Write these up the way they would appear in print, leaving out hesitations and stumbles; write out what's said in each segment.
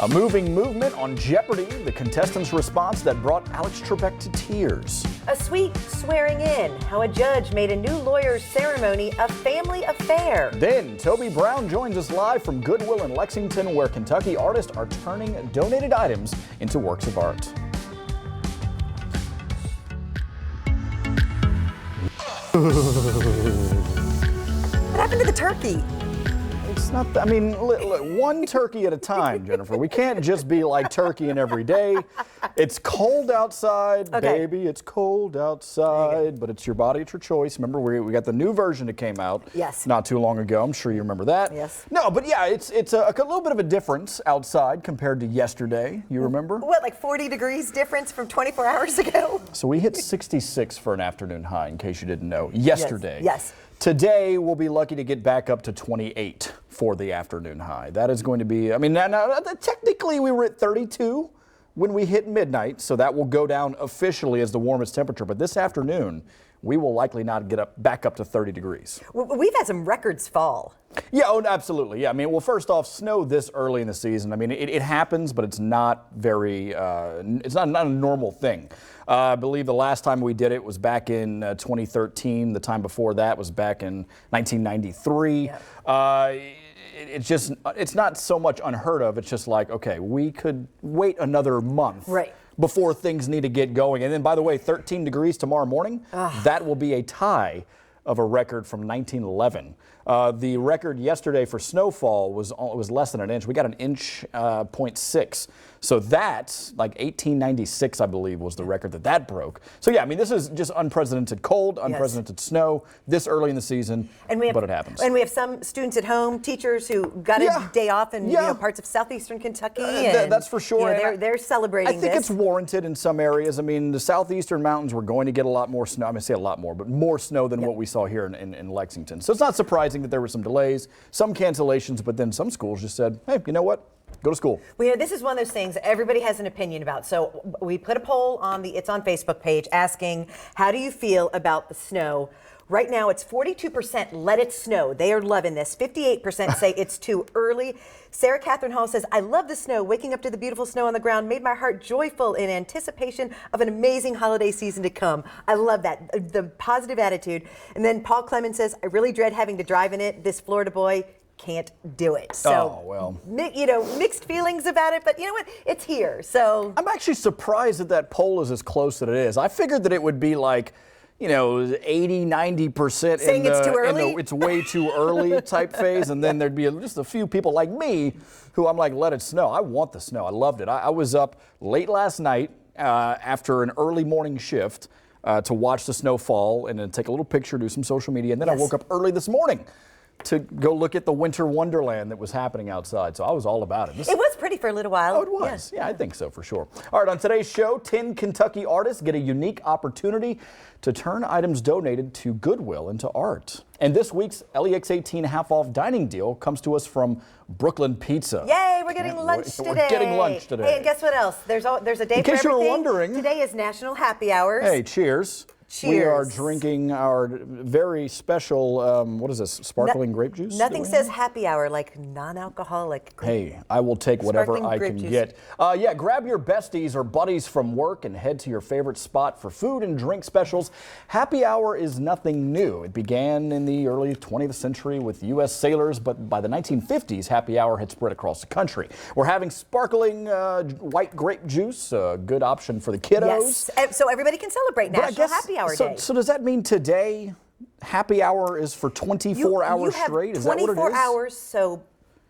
A moving movement on Jeopardy! The contestants' response that brought Alex Trebek to tears. A sweet swearing in, how a judge made a new lawyer's ceremony a family affair. Then Toby Brown joins us live from Goodwill in Lexington, where Kentucky artists are turning donated items into works of art. What happened to the turkey? It's not, I mean, one turkey at a time, Jennifer. We can't just be like turkeying every day. It's cold outside, baby. It's cold outside, but it's your body, it's your choice. Remember, we got the new version that came out not too long ago. I'm sure you remember that. Yes. No, but yeah, it's a little bit of a difference outside compared to yesterday. You remember? What, like 40 degrees difference from 24 hours ago? So we hit 66 for an afternoon high, in case you didn't know, yesterday. Yes. Today, we'll be lucky to get back up to 28 for the afternoon high. That is going to be, I mean, now, technically we were at 32 when we hit midnight, so that will go down officially as the warmest temperature. But this afternoon, we will likely not get back up to 30 degrees. We've had some records fall. Yeah, oh, absolutely. Yeah, I mean, well, first off, snow this early in the season, I mean, it happens, but it's not very, it's not a normal thing. I believe the last time we did it was back in 2013. The time before that was back in 1993. Yep. It's not so much unheard of. It's just like, okay, we could wait another month. Right. Before things need to get going. And then, by the way, 13 degrees tomorrow morning, that will be a tie of a record from 1911. The record yesterday for snowfall was less than an inch. We got an inch, 0.6. So that's like 1896, I believe, was the record that broke. So yeah, I mean, this is just unprecedented cold, unprecedented snow this early in the season, but it happens. And we have some students at home, teachers who got a day off in parts of southeastern Kentucky. That's for sure. They're celebrating this. I think it's warranted in some areas. I mean, the southeastern mountains were going to get a lot more snow. I'm going to say a lot more, but more snow than what we saw here in Lexington. So it's not surprising that there were some delays, some cancellations, but then some schools just said, hey, you know what? Go to school. Well, this is one of those things everybody has an opinion about. So we put a poll on It's on Facebook page asking, how do you feel about the snow? Right now, it's 42% let it snow. They are loving this. 58% say it's too early. Sarah Catherine Hall says, I love the snow. Waking up to the beautiful snow on the ground made my heart joyful in anticipation of an amazing holiday season to come. I love that, the positive attitude. And then Paul Clemens says, I really dread having to drive in it. This Florida boy can't do it. So, mixed feelings about it, but you know what? It's here. So I'm actually surprised that poll is as close as it is. I figured that it would be like, 80, 90% saying it's too early? It's way too early type phase, and then there'd be just a few people like me who I'm like, let it snow. I want the snow. I loved it. I was up late last night after an early morning shift to watch the snow fall and then take a little picture, do some social media, and then I woke up early this morning to go look at the winter wonderland that was happening outside. So I was all about it. It was pretty for a little while. Oh, it was. Yeah, I think so for sure. All right, on today's show, 10 Kentucky artists get a unique opportunity to turn items donated to Goodwill into art. And this week's LEX 18 half-off dining deal comes to us from Brooklyn Pizza. Yay, we're getting lunch today. We're getting lunch today. Hey, and guess what else? There's a day for everything. In case you were wondering. Today is National Happy Hours. Hey, cheers. Cheers. We are drinking our very special, what is this, sparkling grape juice? Nothing says happy hour like non-alcoholic. Hey, I will take whatever I can get. Yeah, grab your besties or buddies from work and head to your favorite spot for food and drink specials. Happy hour is nothing new. It began in the early 20th century with U.S. sailors, but by the 1950s, happy hour had spread across the country. We're having sparkling white grape juice, a good option for the kiddos. Yes, so everybody can celebrate National Happy Hour Day. So does that mean today happy hour is for 24 hours straight? Is that what it is? 24 hours, so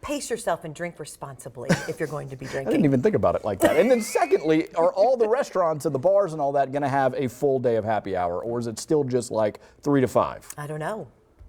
pace yourself and drink responsibly if you're going to be drinking. I didn't even think about it like that. And then secondly, are all the restaurants and the bars and all that going to have a full day of happy hour, or is it still just like 3 to 5? I don't know.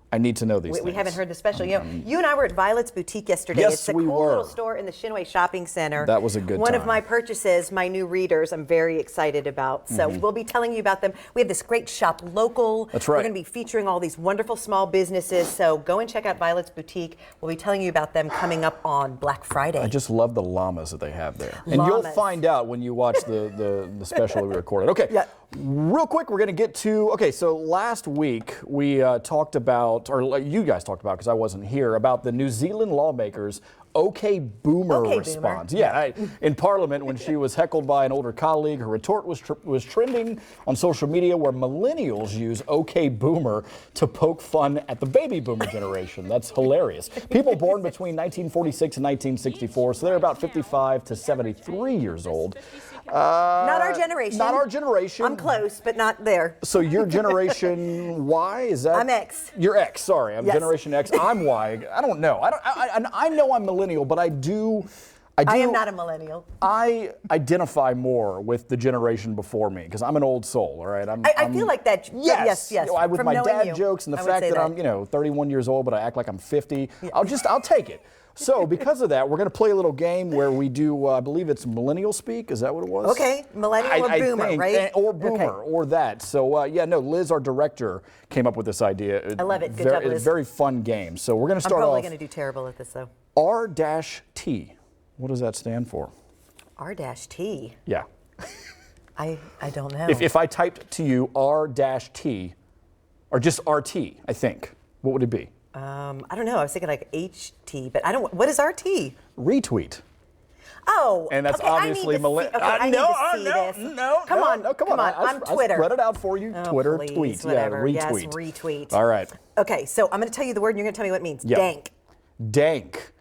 I need to know these things. We haven't heard the special. You and I were at Violet's Boutique yesterday. Yes, it's a we cool were. little store in the Shinway Shopping Center. That was a good One time. of my purchases, my new readers, I'm very excited about. So we'll be telling you about them. We have this great shop local. That's right. We're going to be featuring all these wonderful small businesses. So go and check out Violet's Boutique. We'll be telling you about them coming up on Black Friday. I just love the llamas that they have there. And you'll find out when you watch the special we recorded. Okay. Yeah. Real quick, we're going to get to, so last week we talked about, or you guys talked about, because I wasn't here, about the New Zealand lawmakers okay boomer Okay, boomer. response. Yeah, in Parliament when she was heckled by an older colleague, her retort was trending on social media where millennials use okay boomer to poke fun at the baby boomer generation. That's hilarious. People born between 1946 and 1964, so they're about 55 to 73 years old. Not our generation. Not our generation. I'm close, but not there. So you're Generation Y, is that? I'm X. You're X. Sorry, I'm Yes. Generation X. I'm Y. I don't know. I know I'm millennial, but I am not a millennial. I identify more with the generation before me because I'm an old soul. All right. I feel like that. Yes. Yes. With From my knowing dad you, jokes and the I would fact say that I'm 31 years old, but I act like I'm 50. I'll take it. So because of that, we're going to play a little game where we do, I believe it's millennial speak. Is that what it was? Okay, millennial or I boomer, think, right? Or boomer, or that. So Liz, our director, came up with this idea. I love it. Good very, job, Liz. It's a very fun game. So we're going to I'm start probably off going to do terrible at this though. R-T. What does that stand for? R-T. Yeah. I don't know. If I typed to you R-T, or just RT, I think, what would it be? I don't know. I was thinking like HT, but I don't. What is RT? Retweet. Oh, And that's okay, obviously millennial. Okay, I need to see this. Come on. I'm Twitter. I spread it out for you. Oh, Twitter, please, tweet. whatever. Yeah, retweet. Yes, retweet. All right. Okay, so I'm going to tell you the word, and you're going to tell me what it means. Yeah. Dank. Dank.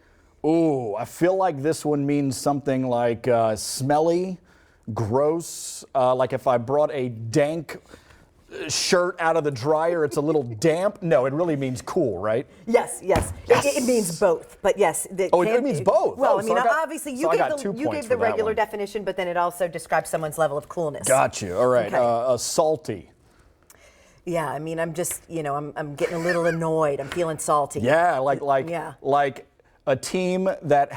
Ooh, I feel like this one means something like smelly, gross. Like if I brought a dank shirt out of the dryer, it's a little damp. No, it really means cool, right? Yes. It means both, but yes. It means both. Well, Oh, I mean, so I got- obviously so I got 2 you points gave for the that regular one. definition, but then it also describes someone's level of coolness. Got you. All right. Okay. Salty. Yeah, I mean, I'm just, I'm getting a little annoyed. I'm feeling salty. Yeah, Yeah. like a team that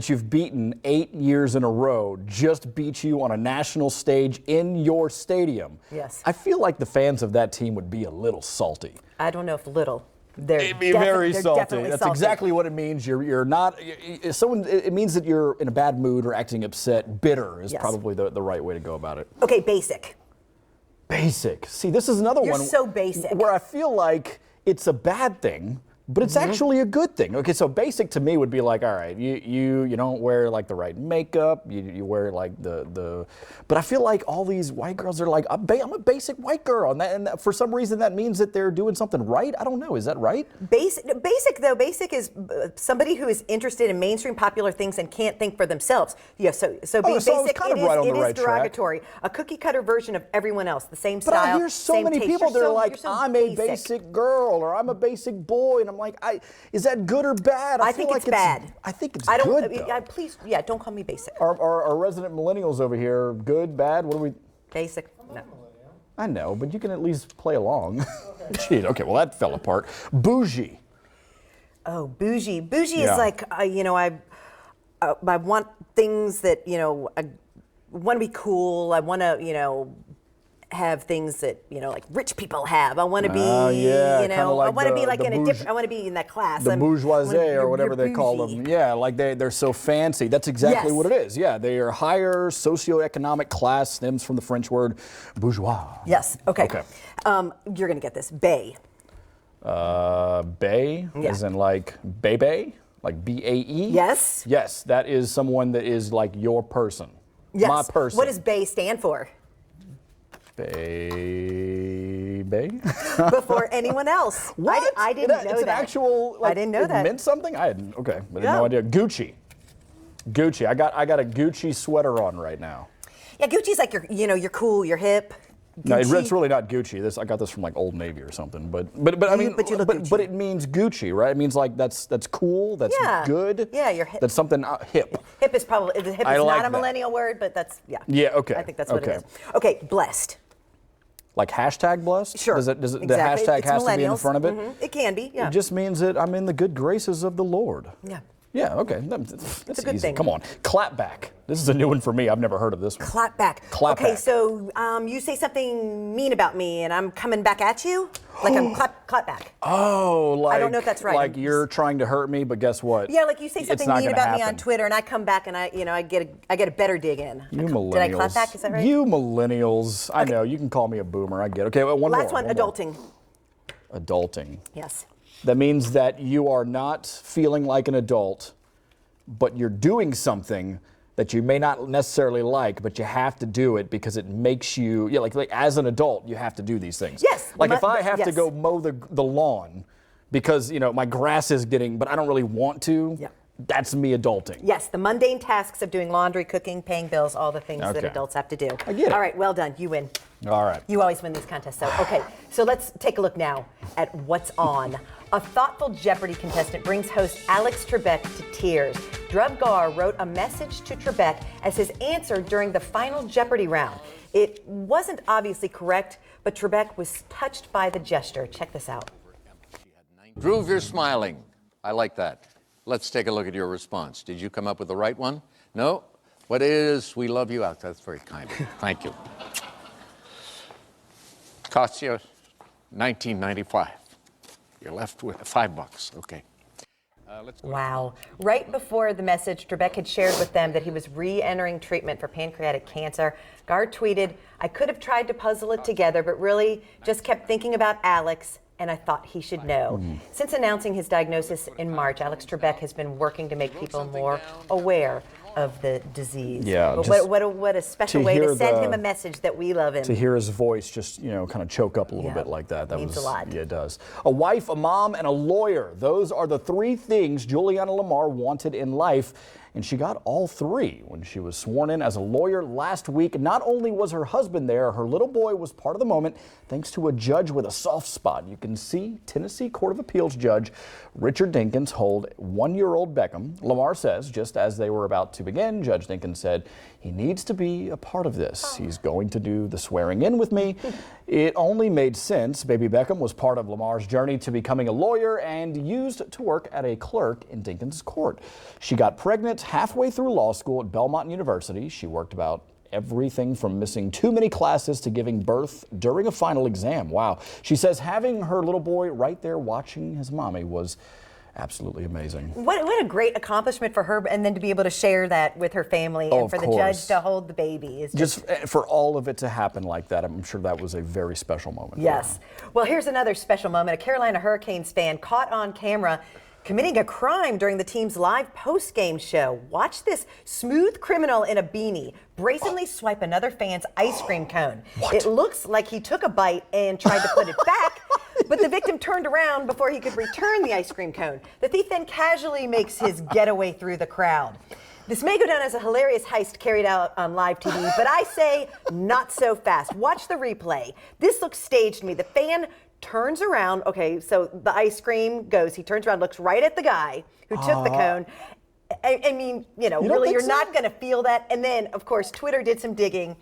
you've beaten 8 years in a row just beat you on a national stage in your stadium. Yes. I feel like the fans of that team would be a little salty. I don't know if little. They're It'd be very they're salty. definitely That's salty. exactly what it means. You're not someone. It means that you're in a bad mood or acting upset. Bitter is Yes. probably the right way to go about it. Okay, basic. Basic. See, this is another You're one so basic. where I feel like it's a bad thing, but it's actually a good thing. Okay, so basic to me would be like, all right, you don't wear like the right makeup, you wear like the but I feel like all these white girls are like, I'm a basic white girl, and for some reason that means that they're doing something right. I don't know. Is that right? Basic is somebody who is interested in mainstream popular things and can't think for themselves. Yeah, so being so I was basic, kind of it right on is the right track. derogatory. A cookie cutter version of everyone else, the same But style, I hear so same many taste. people You're that are so- like, you're so I'm a basic girl or I'm a basic boy, and I'm like, is that good or bad? I feel think like it's bad. I think it's I don't. good. Though. Please, don't call me basic. Our resident millennials over here, good, bad? What do we? Basic. No. I know, but you can at least play along. Jeez, okay, well that fell apart. Bougie. Oh, bougie. Bougie Yeah. is like, I want things that, I want to be cool. I want to, have things that, like rich people have. I want to be, yeah, kinda I like want to be the- like the in a different, I want to be in that class. The I'm- bourgeoisie or you're whatever they call bougie. them. Yeah, like they're so fancy. That's exactly Yes. what it is. Yeah, they are higher socioeconomic class, stems from the French word bourgeois. Yes. Okay. Okay. You're going to get this. Bae. Bae, Yeah. as in like Bebe, like B-A-E? Yes. Yes, that is someone that is like your person. Yes. My person. What does Bae stand for? Bae? Before anyone else. What? I didn't know It's an that. actual, I didn't know it that. meant something? I hadn't, okay, but I had Yeah. no idea. Gucci. I got a Gucci sweater on right now. Yeah, Gucci's like you're cool, you're hip. No, Gucci. it's really not Gucci. I got this from like Old Navy or something. But I mean, but you look Gucci. but it means Gucci, right? It means like that's cool. That's Yeah. good. Yeah, you're hip. That's something hip. Hip is probably hip I is like not a that. millennial word, but that's Yeah, okay, I think that's what okay. it is. Okay, blessed. Like hashtag blessed. Sure. Does exactly. the hashtag It's has to be in millennials. front of it? Mhm. It can be. Yeah. It just means that I'm in the good graces of the Lord. Yeah. Yeah. Okay. That's a good easy. thing. Come on. Clapback. This is a new one for me. I've never heard of this one. Clap back. Clap okay, back. so you say something mean about me, and I'm coming back at you, like I'm clap back. Oh, like I don't know if that's right. Like you're trying to hurt me, but guess what? Yeah, like you say It's something not mean gonna about me on happen. Twitter, and I come back and I get a better dig in. You millennials. Did I clap back? Is that right? You millennials. I know. You can call me a boomer. I get it. Okay, well, one Last more. one, adulting. Adulting. Yes. That means that you are not feeling like an adult but you're doing something that you may not necessarily like, but you have to do it because it makes you, like as an adult, you have to do these things. Yes. Like if I have to yes. go mow the lawn because, my grass is getting, but I don't really want to, Yeah. that's me adulting. Yes, the mundane tasks of doing laundry, cooking, paying bills, all the things that Okay. adults have to do. I get it. All right, well done. You win. All right. You always win these contests. So, okay, so let's take a look now at what's on. A thoughtful Jeopardy contestant brings host Alex Trebek to tears. Dhruv Gar wrote a message to Trebek as his answer during the final Jeopardy round. It wasn't obviously correct, but Trebek was touched by the gesture. Check this out. Dhruv, you're smiling. I like that. Let's take a look at your response. Did you come up with the right one? No? What is, we love you out. That's very kind. Thank you. Costs you $19.95. You're left with $5. Okay. Let's go. Wow. Right before the message, Trebek had shared with them that he was re-entering treatment for pancreatic cancer. Gar tweeted, "I could have tried to puzzle it together, but really just kept thinking about Alex, and I thought he should know." Since announcing his diagnosis in March, Alex Trebek has been working to make people more aware of the disease. Yeah, But just what a special to way to hear send the- him a message that we love him. To hear his voice just, kind of choke up a little Yeah, bit like that. That means was a lot. Yeah, it does. A wife, a mom, and a lawyer. Those are the three things Juliana Lamar wanted in life, and she got all three when she was sworn in as a lawyer last week. Not only was her husband there, her little boy was part of the moment thanks to a judge with a soft spot. You can see Tennessee Court of Appeals Judge Richard Dinkins hold one-year-old Beckham. Lamar says just as they were about to begin, Judge Dinkins said he needs to be a part of this. He's going to do the swearing in with me. It only made sense. Baby Beckham was part of Lamar's journey to becoming a lawyer and used to work at a clerk in Dinkins' court. She got pregnant halfway through law school at Belmont University. She worked about everything from missing too many classes to giving birth during a final exam. Wow. She says having her little boy right there watching his mommy was absolutely amazing. What a great accomplishment for her, and then to be able to share that with her family, and Of for the course. judge to hold the baby is Just for all of it to happen like that, I'm sure that was a very special moment. for yes. Well, here's another special moment. A Carolina Hurricanes fan caught on camera committing a crime during the team's live post-game show. Watch this smooth criminal in a beanie brazenly swipe another fan's ice cream cone. It looks like he took a bite and tried to put it back, but the victim turned around before he could return the ice cream cone. The thief then casually makes his getaway through the crowd. This may go down as a hilarious heist carried out on live TV, but I say not so fast. Watch the replay. This looks staged to me. The fan turns around. Okay, so the ice cream goes. He turns around, looks right at the guy who took the cone. I mean, don't really, think you're so? not going to feel that. And then, of course, Twitter did some digging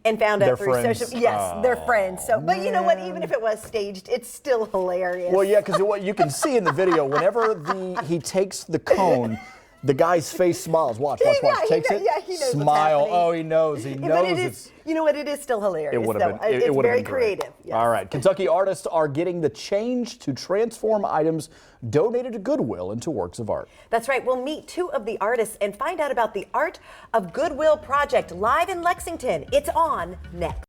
and found They're out through friends. social. Yes, they're friends. So, but you know what? Even if it was staged, it's still hilarious. Well, yeah, because what you can see in the video, whenever he takes the cone, the guy's face smiles. Watch. Yeah, Takes he it. knows what's Smile. happening. Oh, he knows. He knows But it it's. is, you know what? It is still hilarious. It would have though. been. It's It would have very been great. creative. Yes. All right. Kentucky artists are getting the change to transform items donated to Goodwill into works of art. That's right. We'll meet two of the artists and find out about the Art of Goodwill project live in Lexington. It's on next.